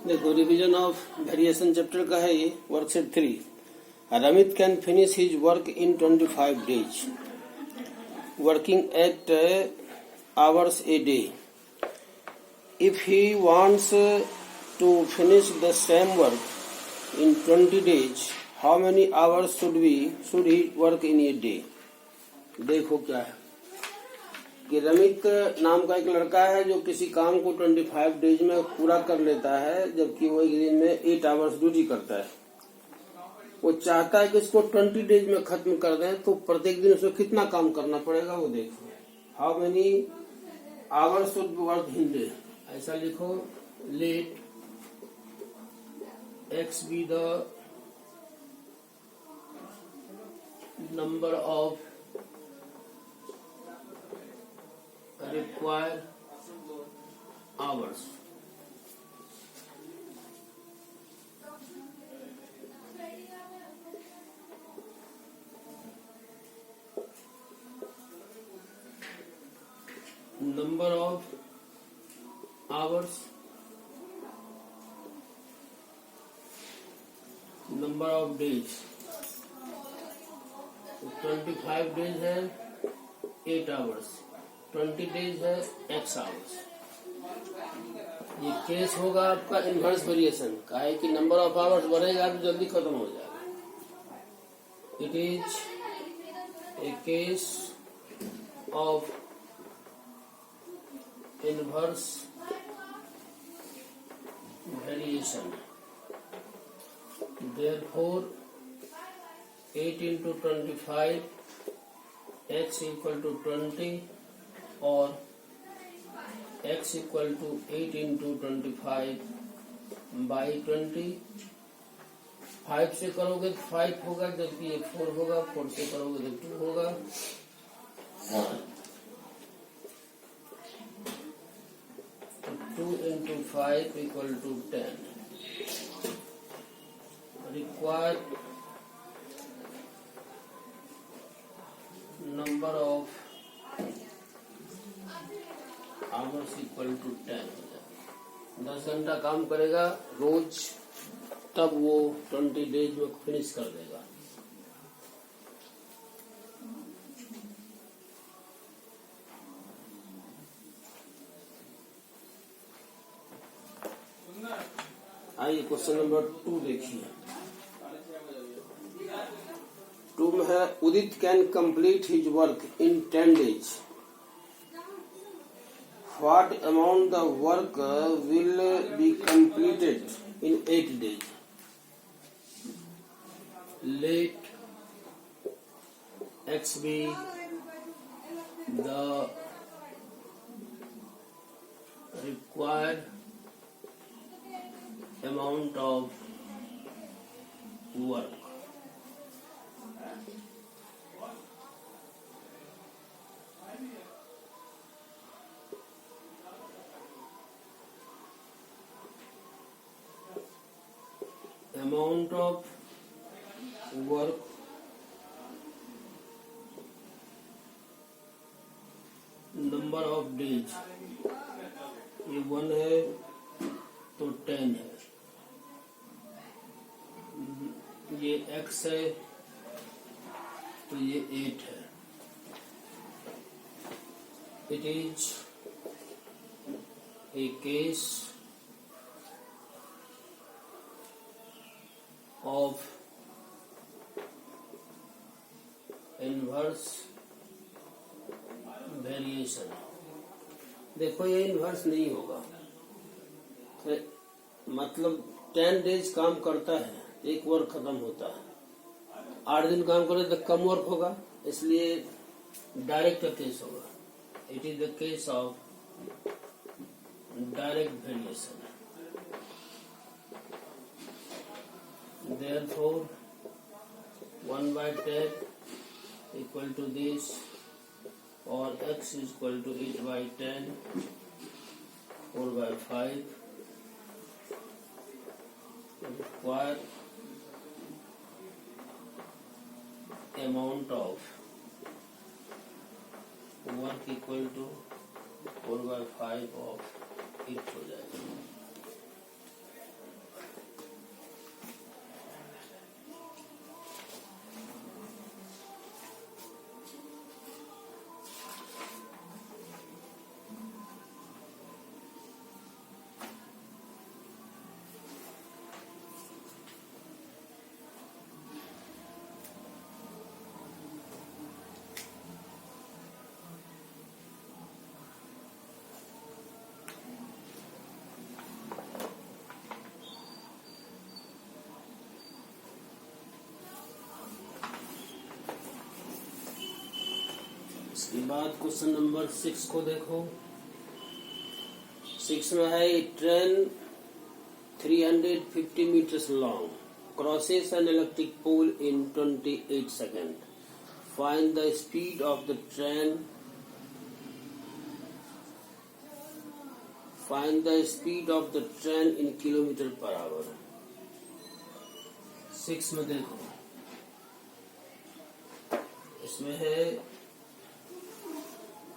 देखो revision of variation chapter का है ये worksheet 3। Ramit can finish his work in 25 days working at hours a day. If he wants to finish the same work in 20 days, how many hours should he work in a day? देखो क्या है कि रमित नाम का एक लड़का है जो किसी काम को 25 डेज में पूरा कर लेता है, जबकि वो एक दिन में 8 आवर्स ड्यूटी करता है। वो चाहता है कि इसको 20 डेज में खत्म कर दें, तो प्रत्येक दिन उसको कितना काम करना पड़ेगा वो देखो। How many hours should work in day, ऐसा लिखो। Let x be the number of required hours. Number of hours, number of days. 25 days है 8 hours, 20 डेज है x आवर्स। ये केस होगा आपका इनवर्स वेरिएशन का है कि नंबर ऑफ आवर्स बढ़ेगा तो जल्दी खत्म हो जाएगा। It is a case of inverse variation. Therefore 8 into 25 x equal to 20 और x equal to 8 into 25 by 20। 5 से करोगे तो 5 होगा, जबकि ये 4 होगा। 4 से करोगे तो 2 होगा। 2 into 5 equal to 10। Required number of hours equal to 10 हो जाए। 10 घंटा काम करेगा रोज, तब वो 20 डेज में फिनिश कर देगा। आइए क्वेश्चन नंबर 2 देखिए। 2 में है Udit can complete his work in 10 days। What amount the work will be completed in 8 days? Let x be the required amount of work. Amount of work number of days, ये 1 है तो 10 है, ये x है तो ये 8 है। It is a case of inverse variation. देखो ये इनवर्स नहीं होगा, तो मतलब 10 डेज काम करता है, एक वर्क खत्म होता है। 8 दिन काम करे तो कम वर्क होगा, इसलिए डायरेक्ट केस होगा। It is the case of direct variation. Therefore 1 by 10 equal to this, or x is equal to 8 by 10, 4 by 5। Require amount of work equal to 4 by 5 of 8 हो जाएगा। इसके बाद क्वेश्चन नंबर 6 को देखो। 6 में है a train 350 meters long crosses an electric pole in 28 seconds. Find the speed of the train. Find the speed of the train in kilometer per hour. 6 में देखो, इसमें है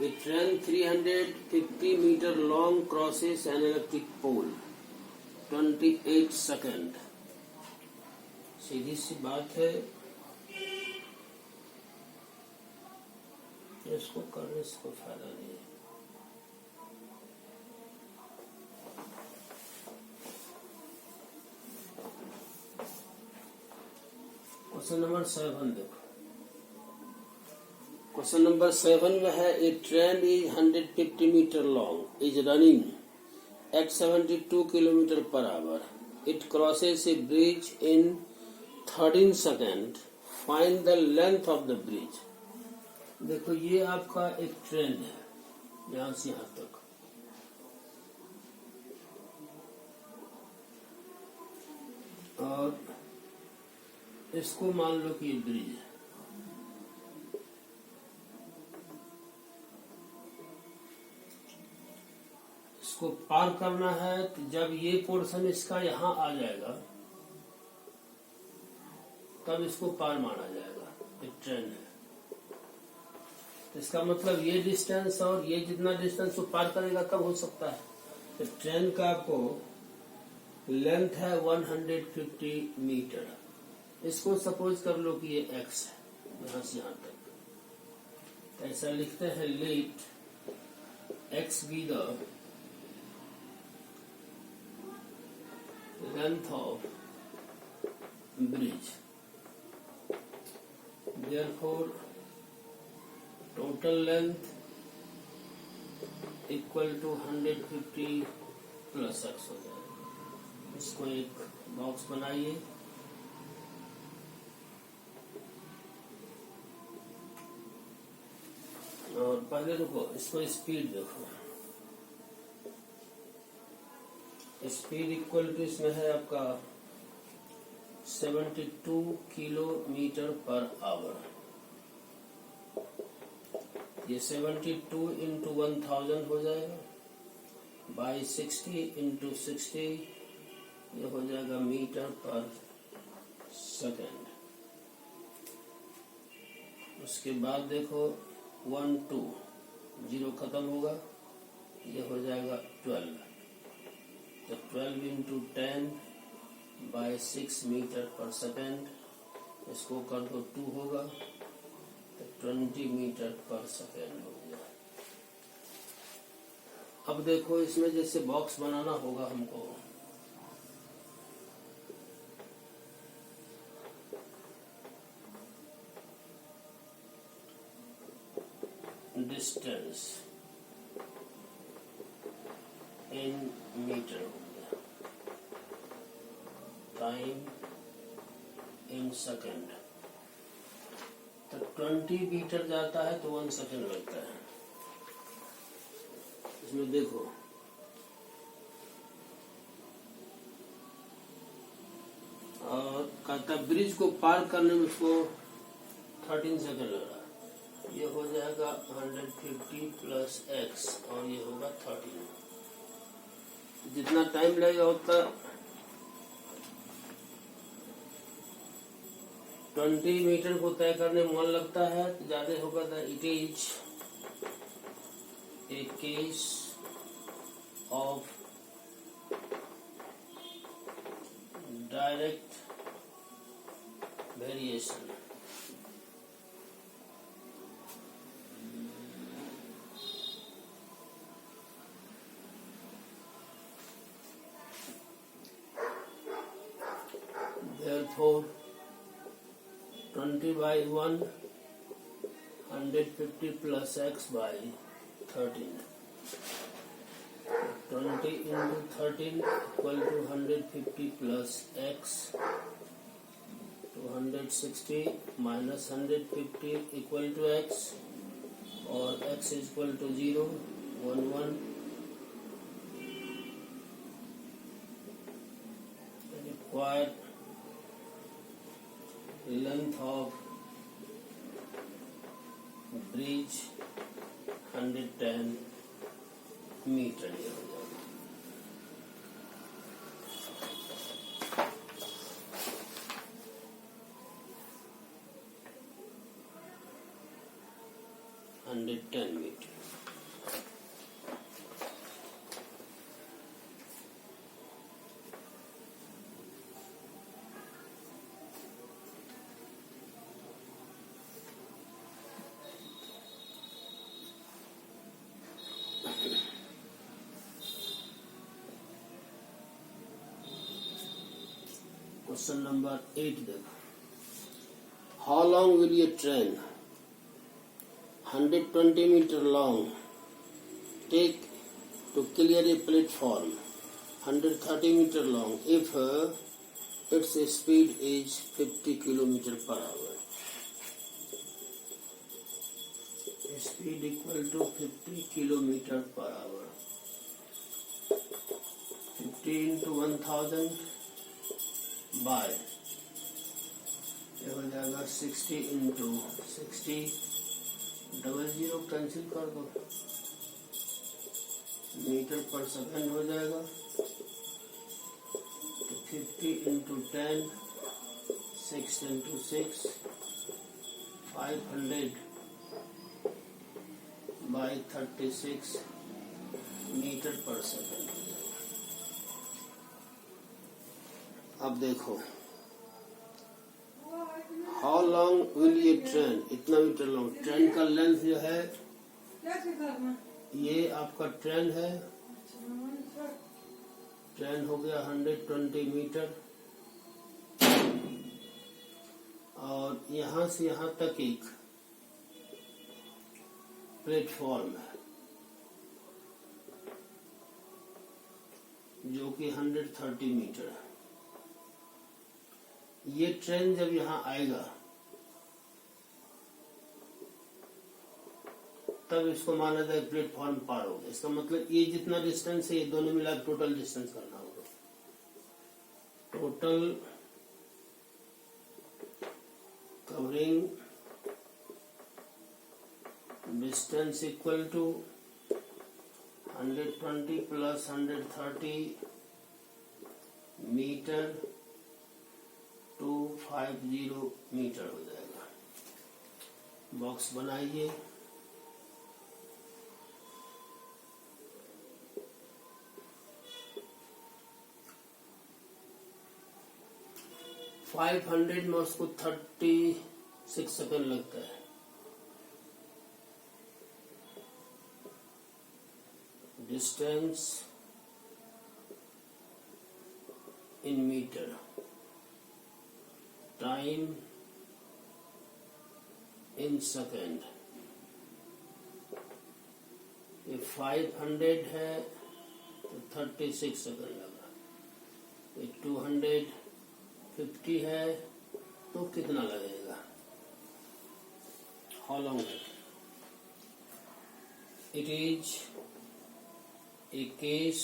a train 350 meter long crosses an electric pole 28 second. सीधी सी बात है, इसको करने से कोई फायदा नहीं है। क्वेश्चन नंबर 7 देखो। क्वेश्चन नंबर 7 में है a train is 150 metre long is running at 72 km per hour. It crosses a bridge in 13 seconds. Find the length of the bridge. देखो, ये आपका एक ट्रेन है, यहाँ से यहाँ तक। और इसको मान लो कि ये ब्रिज है। इसको पार करना है, तो जब ये पोर्शन इसका यहाँ आ जाएगा तब इसको पार माना जाएगा। एक ट्रेन है, तो इसका मतलब ये डिस्टेंस और ये जितना डिस्टेंस वो पार करेगा तब हो सकता है। तो ट्रेन का आपको लेंथ है 150 मीटर। इसको सपोज कर लो कि ये एक्स है, यहाँ से यहाँ तक। ऐसा लिखते हैं, let x be the length of bridge. Therefore, total length equal to 150 plus x हो जाएगा। इसको एक बॉक्स बनाइए। और पहले रुको, इसको स्पीड देखो। स्पीड इक्वल टू इसमें है आपका 72 किलोमीटर पर आवर। ये 72 इंटू 1000 हो जाएगा, बाई 60 इंटू 60 ये हो जाएगा मीटर पर सेकेंड। उसके बाद देखो 1 2 0 खत्म होगा, ये हो जाएगा 12। तो 12 इंटू 10 बाई 6 मीटर पर सेकेंड। इसको कर दो 2 होगा, तो 20 मीटर पर सेकेंड हो गया। अब देखो, इसमें जैसे बॉक्स बनाना होगा हमको। डिस्टेंस इन मीटर हो गया, टाइम इन सेकंड। तो 20 मीटर जाता है तो 1 सेकंड लगता है। इसमें देखो, और कहता ब्रिज को पार करने में उसको 13 सेकंड लगा। ये हो जाएगा 150 प्लस x और ये होगा 13। जितना टाइम लगेगा उतना 20 मीटर को तय करने में मन लगता है तो ज्यादा होगा। तो it is a case of direct variation. Therefore, 20 by 1, 150 plus x by 13. 20 into 13 equal to 150 plus x. 260 minus 150 equal to x. और x equal to 0, 1, 1 required length of bridge 110 metre ये हो जाएगा। $110 मीटर। क्वेश्चन नंबर 8 देखो। How long will ये train 120 meter long take to clear a platform 130 meter long if its speed is 50 kilometer per hour? Speed equal to 50 kilometer per hour. 50 into 1000 by ये हो जाएगा 60 into 60, 00 cancel कर दो, metre पर second हो जाएगा। तो 50 into 10, 6 into 6, 500 by 36 मीटर पर सेकंड। अब देखो, हाउ लॉन्ग विल ये ट्रेन, इतना मीटर लॉन्ग। ट्रेन का लेंथ जो है, ये आपका ट्रेन है, ट्रेन हो गया 120 मीटर और यहां से यहां तक एक प्लेटफॉर्म है जो कि 130 मीटर है। ये ट्रेन जब यहां आएगा तब इसको माना जाए प्लेटफॉर्म पार हो गया। इसका मतलब ये जितना डिस्टेंस है, ये दोनों मिला टोटल डिस्टेंस करना होगा। Total covering distance equal to 120 plus 130 metre 250 metre हो जाएगा। बॉक्स बनाइए। फाइव 500 में उसको 36 सेकंड लगता है। Distance in metre, time in second. ये 500 है तो 36 सेकंड लगा। ये 250 है तो कितना लगेगा? How long? It is a case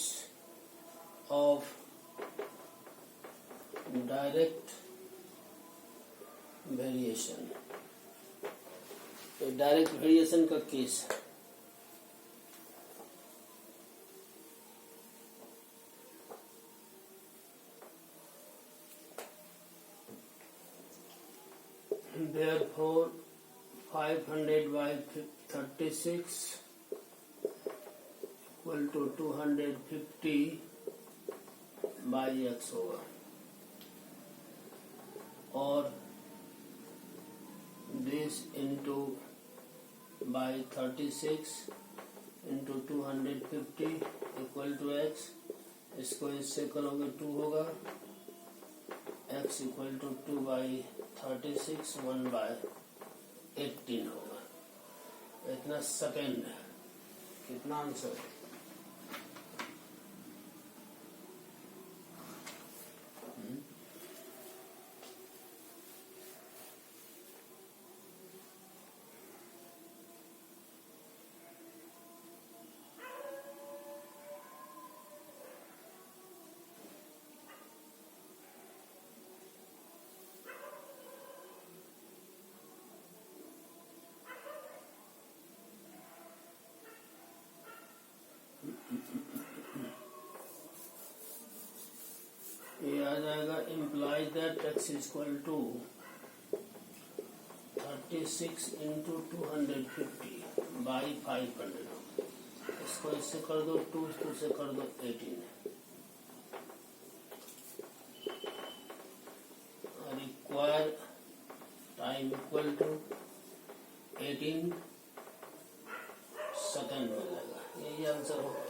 of direct variation. Direct variation का केस है। Therefore 500 by 36 equal to 250 by x होगा। और this into by 36 into 250 equal to x। इसको इससे करोगे 2 होगा। x equal to 2 by 36, 1 by 18 होगा। इतना सेकेंड है। कितना आंसर है? जाएगा implies that x equal to 36 into 250 by 500। इसको इससे कर दो 2 से कर दो 18 और require time equal to 18 second मिलेगा। यही आंसर होगा।